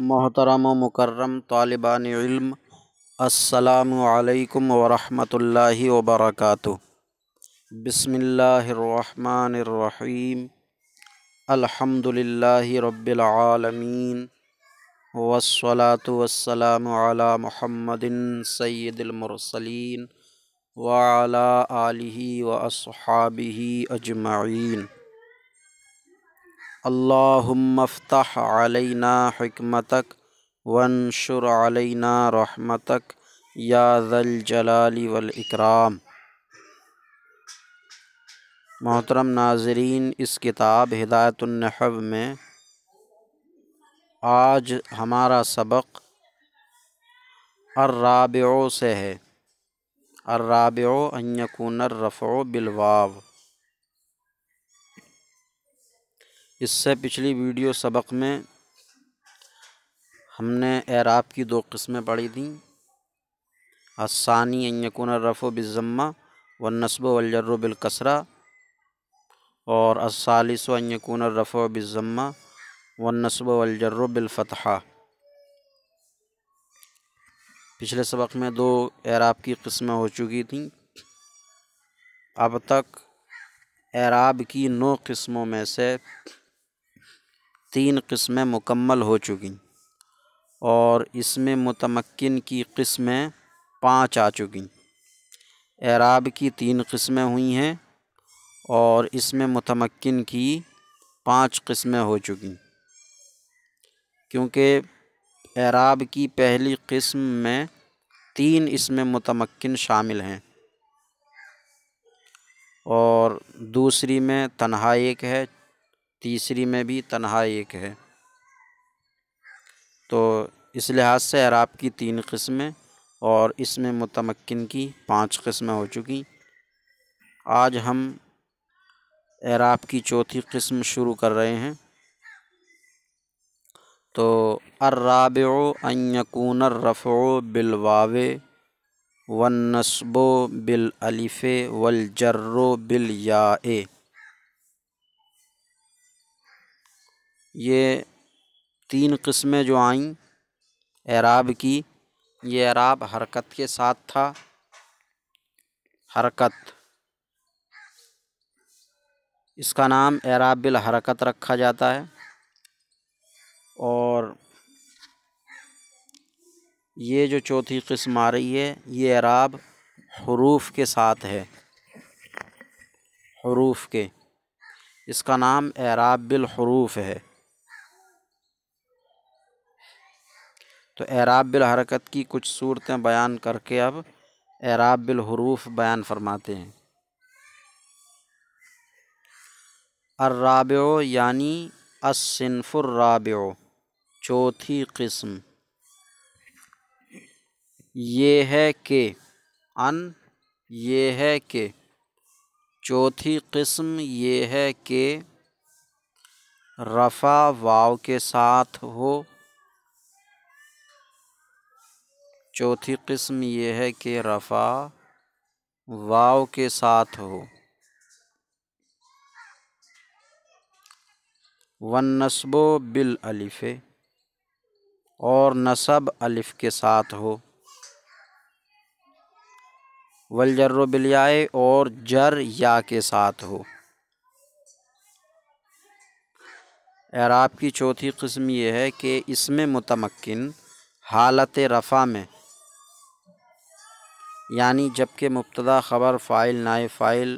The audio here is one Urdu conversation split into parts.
محترم و مکرم طالبان علم، السلام علیکم ورحمۃ اللہ وبرکاتہ۔ بسم اللہ الرحمن الرحیم، الحمد للہ رب العالمین، والصلاة والسلام علی محمد سید المرسلین وعلی آلہ واصحابہ اجمعین۔ اللہم افتح علینا حکمتک وانشر علینا رحمتک یا ذا الجلال والاکرام۔ محترم ناظرین، اس کتاب ہدایۃ النحو میں آج ہمارا سبق الرابع سے ہے۔ الرابع ان یکون الرفع بالواو۔ اس سے پچھلی ویڈیو سبق میں ہم نے اعراب کی دو قسمیں پڑھی تھیں، الثانی ان یکون الرفع بالضمہ والنصب والجر بالکسرہ، اور الثالث ان یکون الرفع بالضمہ والنصب والجر بالفتحہ۔ پچھلے سبق میں دو اعراب کی قسمیں ہو چکی تھیں۔ اب تک اعراب کی 9 قسموں میں سے 3 قسمیں مکمل ہو چکیں، اور اس میں متمکن کی قسمیں 5 آ چکیں۔ اعراب کی 3 قسمیں ہوئی ہیں اور اس میں متمکن کی 5 قسمیں ہو چکیں، کیونکہ اعراب کی پہلی قسم میں 3 اس میں متمکن شامل ہیں اور دوسری میں تنہا 1 ہے، تیسری میں بھی تنہا 1 ہے۔ تو اس لحاظ سے اعراب کی 3 قسمیں اور اس میں متمکن کی 5 قسمیں ہو چکی۔ آج ہم اعراب کی چوتھی قسم شروع کر رہے ہیں۔ تو الرابع ان یکون الرفع بالواو والنصب بالالف والجر بالیاء۔ یہ 3 قسمیں جو آئیں اعراب کی، یہ اعراب حرکت کے ساتھ تھا۔ حرکت، اس کا نام اعراب بالحرکت رکھا جاتا ہے، اور یہ جو چوتھی قسم آ رہی ہے یہ اعراب حروف کے ساتھ ہے، حروف کے، اس کا نام اعراب بالحروف ہے۔ تو اعراب بالحرکت کی کچھ صورتیں بیان کر کے اب اعراب بالحروف بیان فرماتے ہیں۔ الرابع یعنی الصنف الرابع، چوتھی قسم، یہ ہے کہ یہ ہے کہ چوتھی قسم یہ ہے کہ رفع واو کے ساتھ ہو۔ چوتھی قسم یہ ہے کہ رفع واو کے ساتھ ہو، والنصب بالالف، اور نصب الف کے ساتھ ہو، والجر بالیاء، اور جر یا کے ساتھ ہو۔ اعراب کی چوتھی قسم یہ ہے کہ اس میں متمکن حالت رفع میں، یعنی جب کہ مبتدا خبر فاعل نائب فاعل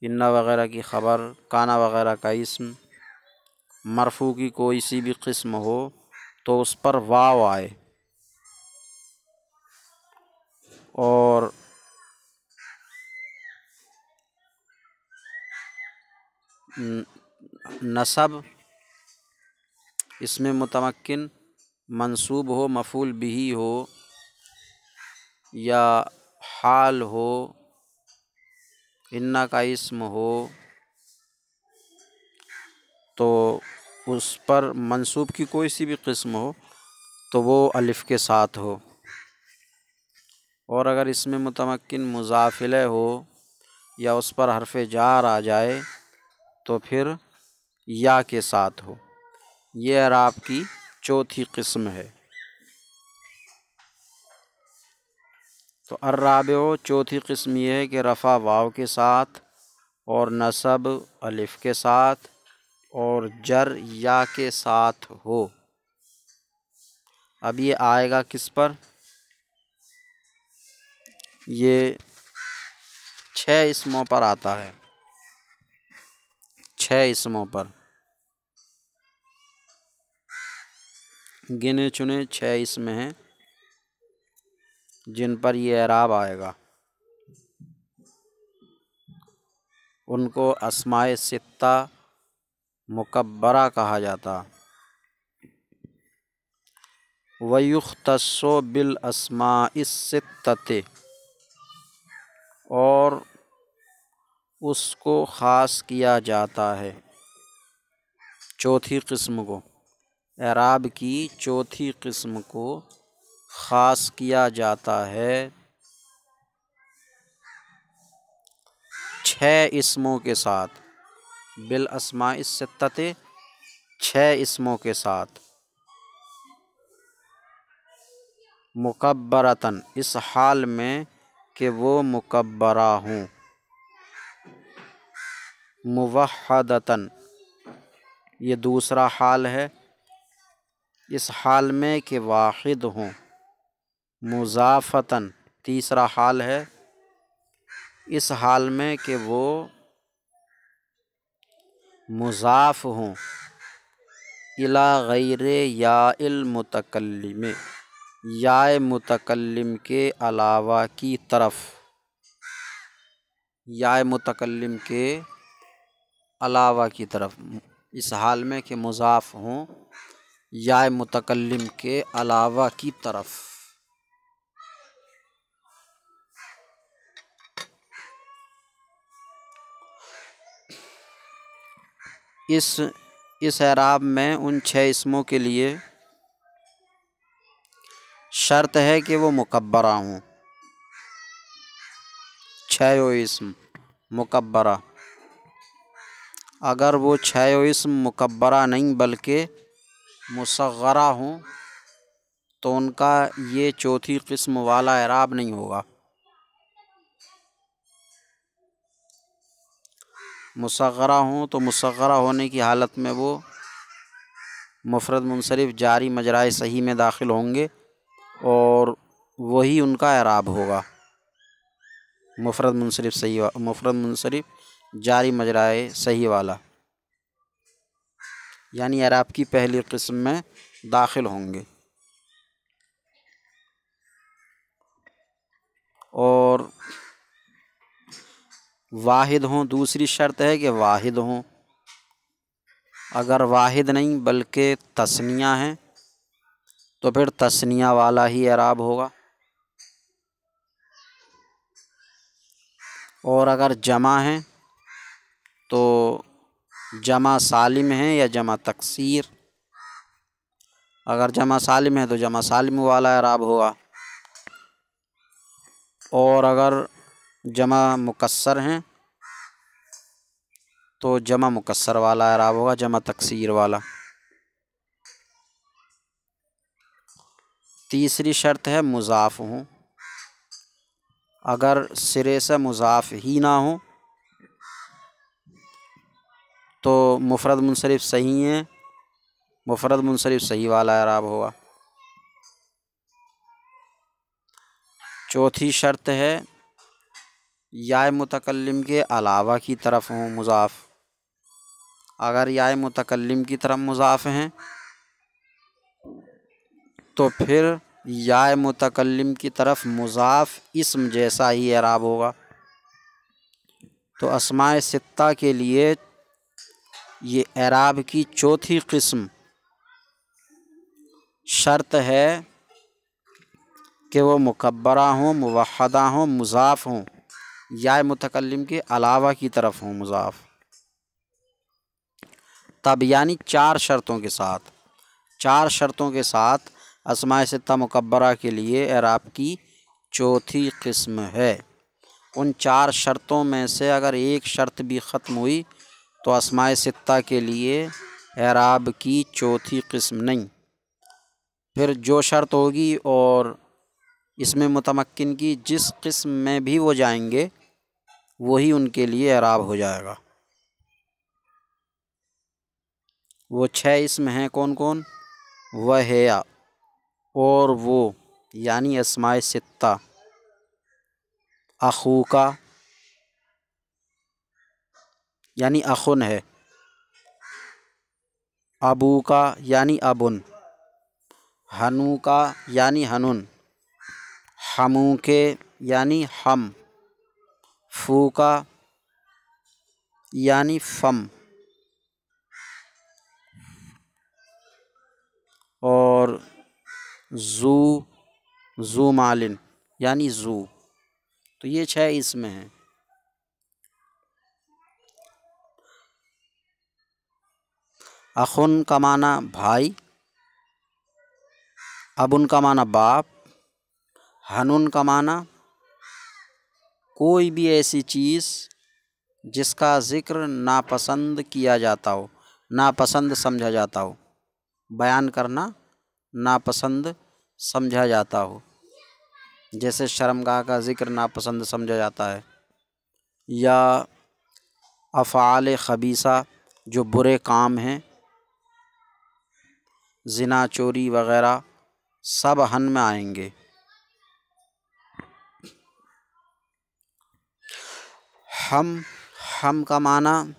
ان وغیرہ کی خبر کانا وغیرہ کا اسم مرفوع کی کوئی سی بھی قسم ہو تو اس پر واو آئے، اور نصب اس میں متمکن منصوب ہو، مفعول بہ ہو یا حال ہو، انا کا اسم ہو، تو اس پر منصوب کی کوئی سی بھی قسم ہو تو وہ الف کے ساتھ ہو، اور اگر اس میں متمکن مضاف الیہ ہو یا اس پر حرف جار آ جائے تو پھر یا کے ساتھ ہو۔ یہ اعراب کی چوتھی قسم ہے۔ تو الرابع چوتھی قسم یہ ہے کہ رفع واو کے ساتھ اور نصب الف کے ساتھ اور جر یا کے ساتھ ہو۔ اب یہ آئے گا کس پر؟ یہ 6 اسموں پر آتا ہے، 6 اسموں پر، گنے چنے 6 اسم ہیں جن پر یہ اعراب آئے گا، ان کو اسماء ستہ مکبرہ کہا جاتا۔ وَيُخْتَصُّ بِالْأَسْمَاءِ السِّتَّةِ، اور اس کو خاص کیا جاتا ہے، چوتھی قسم کو، اعراب کی چوتھی قسم کو خاص کیا جاتا ہے 6 اسموں کے ساتھ، بالاسماء الستۃ، 6 اسموں کے ساتھ، مکبرتاً، اس حال میں کہ وہ مکبرہ ہوں، موحدتاً، یہ دوسرا حال ہے، اس حال میں کہ واحد ہوں، مضافتاً، تیسرا حال ہے، اس حال میں کہ وہ مضاف ہوں، الی غیر یاء المتکلم، یاء متکلم کے علاوہ کی طرف، یاء متکلم کے علاوہ کی طرف، اس حال میں کہ مضاف ہوں یاء متکلم کے علاوہ کی طرف۔ اس اعراب میں ان 6 اسموں کے لیے شرط ہے کہ وہ مکبرہ ہوں، 6 اسم مکبرہ، اگر وہ 6 اسم مکبرہ نہیں بلکہ مصغرہ ہوں تو ان کا یہ چوتھی قسم والا اعراب نہیں ہوگا۔ مصغرہ ہوں تو مصغرہ ہونے کی حالت میں وہ مفرد منصرف جاری مجرائے صحیح میں داخل ہوں گے اور وہی ان کا اعراب ہوگا، مفرد منصرف جاری مجرائے صحیح والا، یعنی اعراب کی پہلی قسم میں داخل ہوں گے۔ اور واحد ہوں، دوسری شرط ہے کہ واحد ہوں، اگر واحد نہیں بلکہ تثنیہ ہیں تو پھر تثنیہ والا ہی اعراب ہوگا، اور اگر جمع ہیں تو جمع سالم ہیں یا جمع تکسیر، اگر جمع سالم ہے تو جمع سالم والا اعراب ہوگا، اور اگر جمع مکسر ہیں تو جمع مکسر والا اعراب ہوگا، جمع تکسیر والا۔ تیسری شرط ہے مضاف ہوں، اگر سرے سے مضاف ہی نہ ہو تو مفرد منصرف صحیح ہیں، مفرد منصرف صحیح والا اعراب ہوگا۔ چوتھی شرط ہے یاء متکلم کے علاوہ کی طرف ہوں مضاف، اگر یاء متکلم کی طرف مضاف ہیں تو پھر یاء متکلم کی طرف مضاف اسم جیسا ہی اعراب ہوگا۔ تو اسماء ستہ کے لیے یہ اعراب کی چوتھی قسم شرط ہے کہ وہ مکبرہ ہوں، موحدہ ہوں، مضاف ہوں، یاء متکلم کے علاوہ کی طرف ہوں مضاف، تب یعنی 4 شرطوں کے ساتھ، 4 شرطوں کے ساتھ اسماء ستہ مکبرہ کے لیے اعراب کی چوتھی قسم ہے۔ ان 4 شرطوں میں سے اگر ایک شرط بھی ختم ہوئی تو اسماء ستہ کے لیے اعراب کی چوتھی قسم نہیں، پھر جو شرط ہوگی اور اس میں متمکن کی جس قسم میں بھی وہ جائیں گے وہی ان کے لیے اعراب ہو جائے گا۔ وہ 6 اسم ہیں کون کون؟ وہ ہے اور وہ یعنی اسماء ستہ، اخو کا یعنی اخن ہے، ابو کا یعنی ابن، ہنو کا یعنی ہنن، ہمو کے یعنی ہم، فو کا یعنی فم، اور زو مالن یعنی زو۔ تو یہ 6 اسم ہیں۔ اخن کا معنی بھائی، ابن کا معنی باپ، ہنن کا معنی کوئی بھی ایسی چیز جس کا ذکر ناپسند کیا جاتا ہو، ناپسند سمجھا جاتا ہو، بیان کرنا ناپسند سمجھا جاتا ہو، جیسے شرمگاہ کا ذکر ناپسند سمجھا جاتا ہے، یا افعال خبیثہ جو برے کام ہیں، زنا، چوری وغیرہ سب ہن میں آئیں گے۔ ہم کا معنی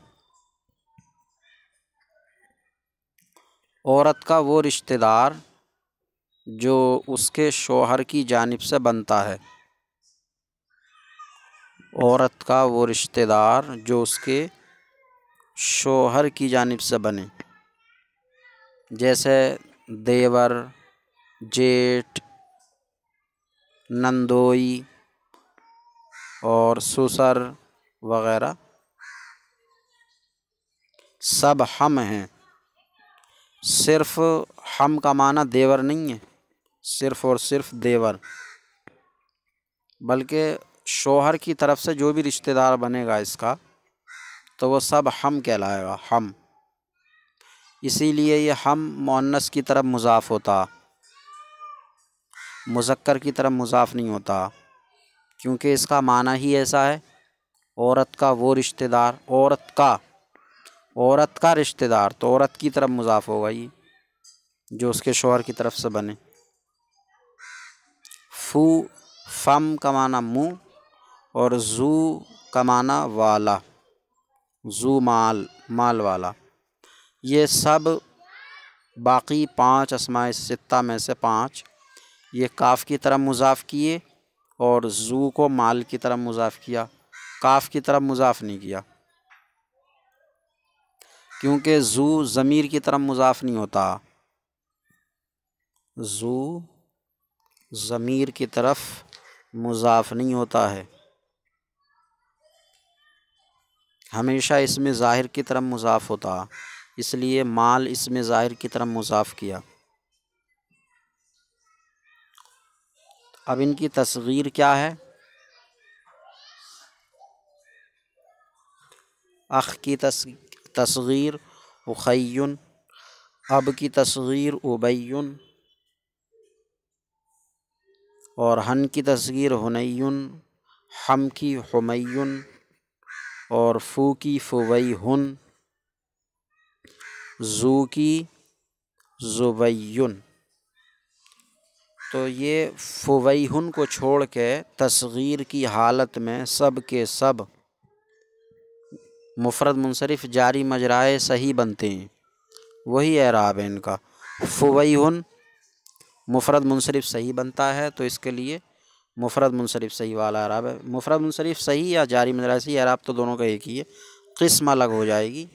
عورت کا وہ رشتہ دار جو اس کے شوہر کی جانب سے بنتا ہے، عورت کا وہ رشتہ دار جو اس کے شوہر کی جانب سے بنے، جیسے دیور، جیٹھ، نندوئی اور سسر وغیرہ سب ہم ہیں۔ صرف ہم کا معنی دیور نہیں ہے، صرف اور صرف دیور، بلکہ شوہر کی طرف سے جو بھی رشتہ دار بنے گا اس کا تو وہ سب ہم کہلائے گا، ہم۔ اسی لیے یہ ہم مؤنث کی طرف مضاف ہوتا، مذکر کی طرف مضاف نہیں ہوتا، کیونکہ اس کا معنی ہی ایسا ہے، عورت کا وہ رشتہ دار، عورت کا رشتہ دار، تو عورت کی طرف مضاف ہوگا یہ جو اس کے شوہر کی طرف سے بنے۔ فم کا معنی منہ، اور زو کا معنی والا، زو مال والا۔ یہ سب باقی 5 اسماء ستہ میں سے 5 یہ کاف کی طرف مضاف کیے اور زو کو مال کی طرف مضاف کیا، کاف کی طرف مضاف نہیں کیا، کیونکہ زو ضمیر کی طرف مضاف نہیں ہوتا، زو ضمیر کی طرف مضاف نہیں ہوتا ہے، ہمیشہ اس میں ظاہر کی طرف مضاف ہوتا، اس لیے مال اس میں ظاہر کی طرف مضاف کیا۔ اب ان کی تصغیر کیا ہے؟ اخ کی تصغیر اخی، اب کی تصغیر ابی، اور ہن کی تصغیر ہنی، ہم کی حمی، اور فو کی فویہن، زو کی زبیٌ۔ تو یہ فویہن کو چھوڑ کے تصغیر کی حالت میں سب کے سب مفرد منصرف جاری مجرائے صحیح بنتے ہیں، وہی اعراب ہے ان کا۔ فویہن مفرد منصرف صحیح بنتا ہے تو اس کے لیے مفرد منصرف صحیح والا اعراب ہے، مفرد منصرف صحیح یا جاری مجرائے صحیح، اعراب تو دونوں کا ایک ہی ہے، قسم الگ ہو جائے گی۔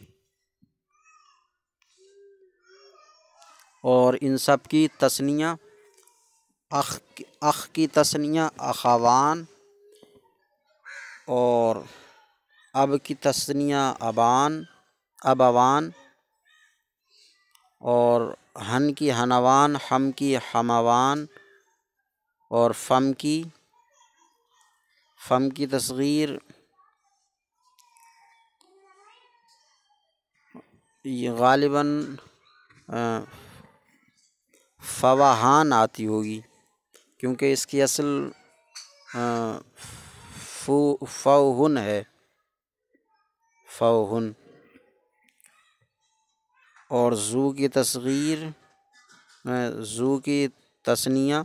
اور ان سب کی تثنیہ، اخ کی تثنیہ اخوان، اور اب کی تثنیہ ابان، ابوان، اور ہن کی ہنوان، ہم کی ہموان، اور فم کی تصغیر غالباً فواہان آتی ہوگی، کیونکہ اس کی اصل فوہن ہے، فوہن۔ اور زو کی تصغیر، زو کی تثنیہ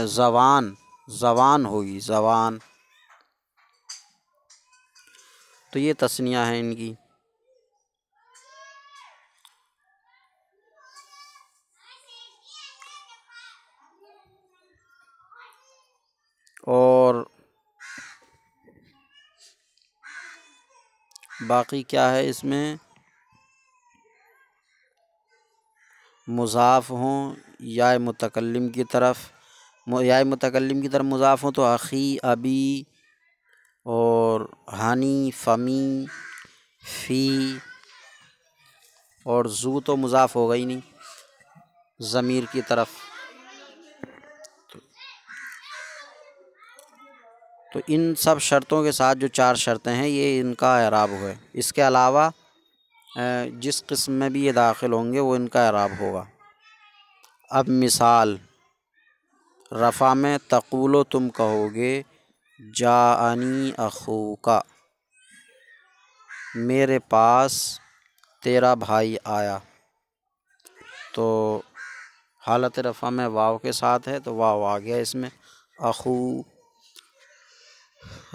زوان، زوان ہوگی، زوان۔ تو یہ تثنیہ ہیں ان کی۔ اور باقی کیا ہے اس میں، مضاف ہوں یا متکلم کی طرف، یا متکلم کی طرف مضاف ہوں تو اخی، ابی، اور ہنی، فمی، فی، اور زو تو مضاف ہوگا ہی نہیں ضمیر کی طرف۔ تو ان سب شرطوں کے ساتھ جو 4 شرطیں ہیں یہ ان کا اعراب ہے۔ اس کے علاوہ جس قسم میں بھی یہ داخل ہوں گے وہ ان کا اعراب ہوگا۔ اب مثال، رفع میں تقولو تم کہو گے، جاءنی اخوکا، میرے پاس تیرا بھائی آیا۔ تو حالت رفع میں واو کے ساتھ ہے تو واو آ گیا اس میں۔ اخو،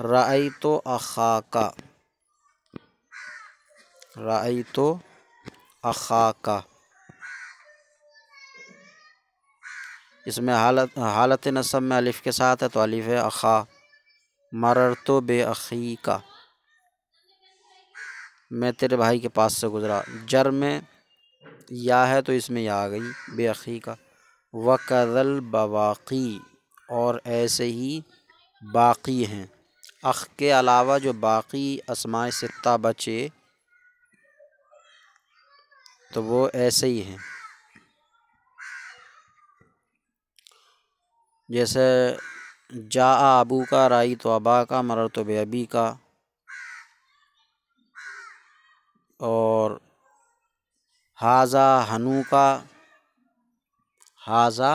رأیت اخاک، رأیت اخاک، اس میں حالت نصب میں الف کے ساتھ ہے تو الف ہے اخا۔ مررت باخیک، میں تیرے بھائی کے پاس سے گزرا۔ جر میں یا ہے تو اس میں یا آ گئی، باخیک۔ وکذا البواقی، اور ایسے ہی باقی ہیں، اخ کے علاوہ جو باقی اسماء ستہ بچے تو وہ ایسے ہی ہیں، جیسے جاء ابوکا، رأیت اباکا، مررت بابیکا، اور ھذا ھنوکا، ھذا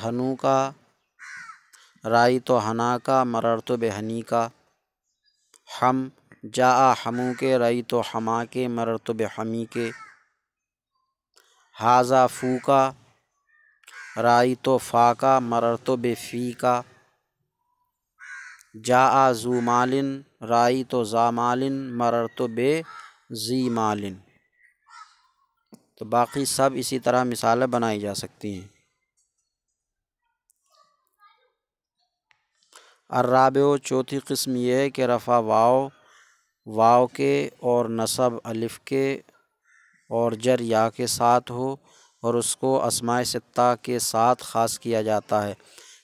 ھنوکا، رأیت ھناکا، مررت بھنیکا۔ ہم، جاء حموکے، رأیت حماکے، مررت بحمیکے۔ ھذا فوکا، رأیت فاکا، مررت بفیکا۔ جاء ذو مال، رأیت ذا مال، مررت بذی مال۔ تو باقی سب اسی طرح مثالیں بنائی جا سکتی ہیں۔ الرابع، چوتھی قسم یہ ہے کہ رفع واو کے اور نصب الف کے اور جر یا کے ساتھ ہو اور اس کو اسماء ستہ کے ساتھ خاص کیا جاتا ہے،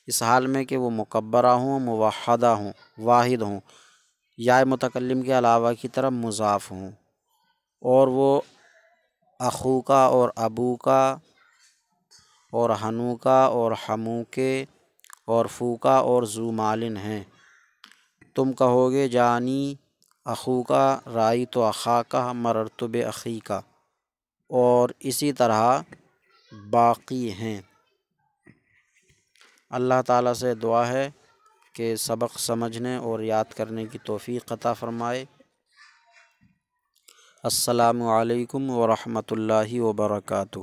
اس حال میں کہ وہ مکبرہ ہوں، موحدہ ہوں، واحد ہوں، یا متکلم کے علاوہ کی طرف مضاف ہوں، اور وہ اخوکا اور ابوکا اور ہنوکا اور حموکے اور فوکا اور ذو مالن ہیں۔ تم کہو گے جانی اخوکا، رأیت اخاکا، مررت باخیکا، اور اسی طرح باقی ہیں۔ اللہ تعالیٰ سے دعا ہے کہ سبق سمجھنے اور یاد کرنے کی توفیق عطا فرمائے۔ السلام علیکم ورحمۃ اللہ وبرکاتہ۔